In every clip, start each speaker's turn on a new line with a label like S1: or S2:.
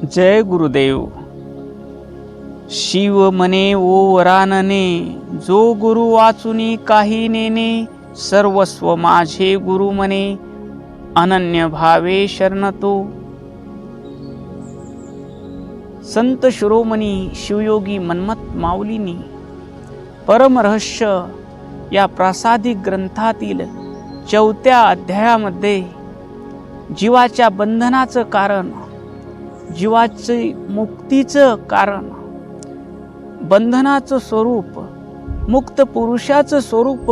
S1: जय गुरुदेव. शिव म्हणे ओ वरानने, जो गुरु वाचुनी काही नेने, सर्वस्व माझे गुरु म्हणे, अनन्य भावे शरण तो. संत शिरोमणी शिवयोगी मन्मथ माऊलींनी परमरहस्य या प्रासादिक ग्रंथातील 4थ्या अध्यायामध्ये जीवाच्या बंधनाचं कारण, जीवाचे मुक्तीचं कारण, बंधनाचं स्वरूप, मुक्त पुरुषाचं स्वरूप,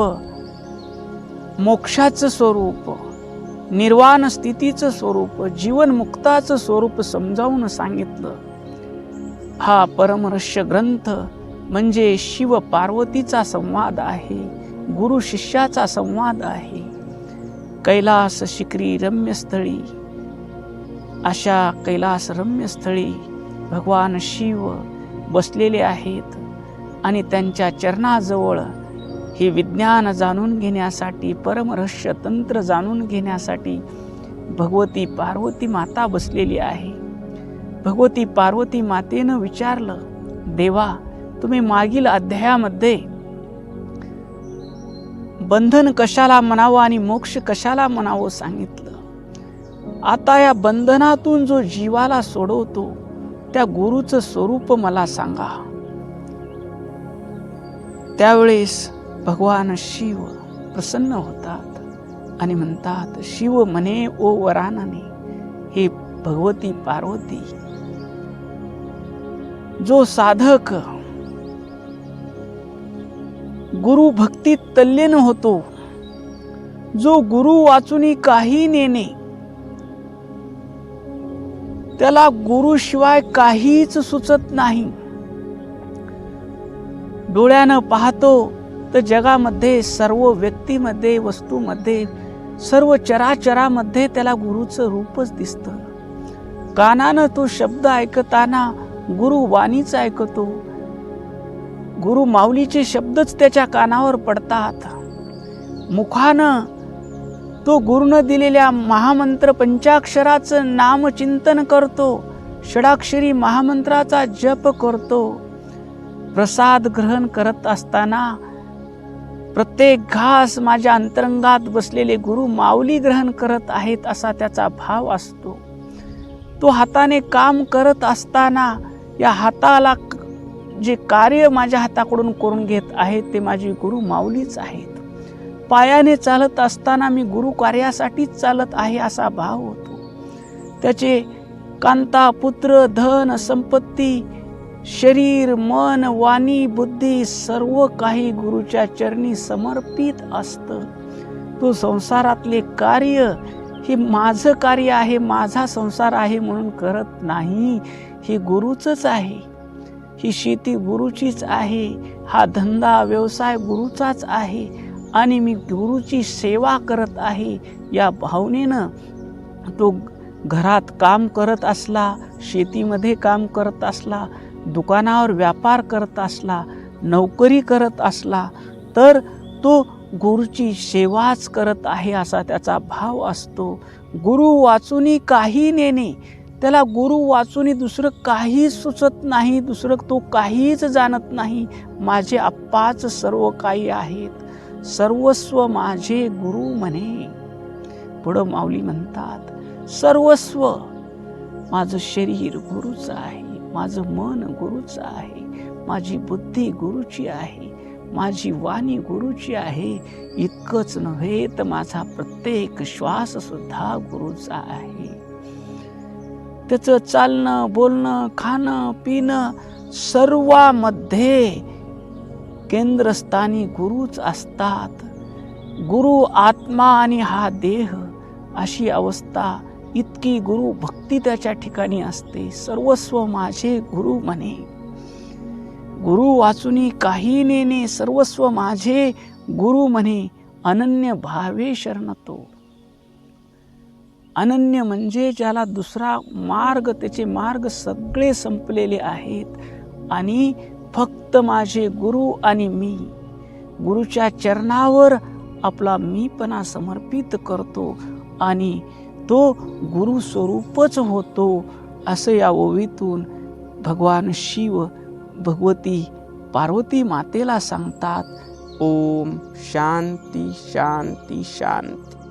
S1: मोक्षाचं स्वरूप, निर्वाण स्थितीचं स्वरूप, जीवनमुक्ताचं स्वरूप समजावून सांगितलं. हा परमरहस्य ग्रंथ म्हणजे शिव पार्वतीचा संवाद आहे, गुरु शिष्याचा संवाद आहे. कैलास शिखरी रम्यस्थळी, अशा कैलास रम्यस्थळी भगवान शिव बसलेले आहेत आणि त्यांच्या चरणाजवळ हे विज्ञान जाणून घेण्यासाठी, परमरहस्य तंत्र जाणून घेण्यासाठी भगवती पार्वती माता बसलेली आहे. भगवती पार्वती मातेनं विचारलं, देवा, तुम्ही मागील अध्यायामध्ये बंधन कशाला म्हणावं आणि मोक्ष कशाला म्हणावं सांगितलं. आता या बंधनातून जो जीवाला सोडवतो त्या गुरुचं स्वरूप मला सांगा. त्यावेळेस भगवान शिव प्रसन्न होतात आणि म्हणतात, शिव म्हणे ओ वरानने, हे भगवती पार्वती, जो साधक गुरु भक्तीत तल्लीन होतो, जो गुरु वाचुनी काही नेणे, त्याला गुरुशिवाय काहीच सुचत नाही. डोळ्यानं पाहतो तर जगामध्ये, सर्व व्यक्तीमध्ये, वस्तूमध्ये, सर्व चराचरामध्ये त्याला गुरुचं रूपच दिसतं. कानानं तो शब्द ऐकताना गुरु वाणीच ऐकतो, गुरु माऊलीचे शब्दच त्याच्या कानावर पडतात. मुखानं तो गुरुनं दिलेल्या महामंत्र पंचाक्षराचं नामचिंतन करतो, षडाक्षरी महामंत्राचा जप करतो. प्रसाद ग्रहण करत असताना प्रत्येक घास माझ्या अंतरंगात बसलेले गुरु माऊली ग्रहण करत आहेत असा त्याचा भाव असतो. तो हाताने काम करत असताना या हाताला जे कार्य माझ्या हाताकडून करून घेत आहेत ते माझी गुरु माऊलीच आहेत. पायाने चालत असताना मी गुरु कार्यासाठीच चालत आहे असा भाव होतो. त्याचे कांता, पुत्र, धन, संपत्ती, शरीर, मन, वाणी, बुद्धी सर्व काही गुरुच्या चरणी समर्पित असतं. तो संसारातले कार्य हे माझं कार्य आहे, माझा संसार आहे म्हणून करत नाही. हे गुरुचंच आहे, ही शेती गुरुचीच आहे, हा धंदा व्यवसाय गुरुचाच आहे आणि मी गुरुची सेवा करत आहे या भावनेनं तो घरात काम करत असला, शेतीमध्ये काम करत असला, दुकानावर व्यापार करत असला, नोकरी करत असला, तर तो गुरुची सेवाच करत आहे असा त्याचा भाव असतो. गुरु वाचुनी काही नेणे, त्याला गुरु वाचुनी दुसरं काही सुचत नाही, दुसरं तो काहीच जाणत नाही. माझे आप्पाच सर्व काही आहेत, सर्वस्व माझे गुरु म्हणे. पुढं माऊली म्हणतात, सर्वस्व माझं शरीर गुरुचं आहे, माझं मन गुरुचं आहे, माझी बुद्धी गुरुची आहे, माझी वाणी गुरुची आहे. इतकंच नव्हे तर माझा प्रत्येक श्वास सुद्धा गुरुचा आहे. त्याचं चालणं, बोलणं, खाणं, पिणं सर्वामध्ये केंद्रस्थानी गुरुच असतात. गुरु आत्मा आणि हा देह अशी अवस्था, इतकी गुरु भक्ती त्याच्या ठिकाणी असते. सर्वस्व माझे गुरु म्हणे, गुरु वाचुनी काही नेणे, सर्वस्व माझे गुरु म्हणे, अनन्य भावे शरण तो. अनन्य म्हणजे ज्याला दुसरा मार्ग, त्याचे मार्ग सगळे संपलेले आहेत आणि फक्त माझे गुरु आणि मी, गुरुच्या चरणावर आपला मीपणा समर्पित करतो आणि तो गुरु स्वरूपच होतो असं या ओवीतून भगवान शिव भगवती पार्वती मातेला सांगतात. ओम शांती शांती शांती.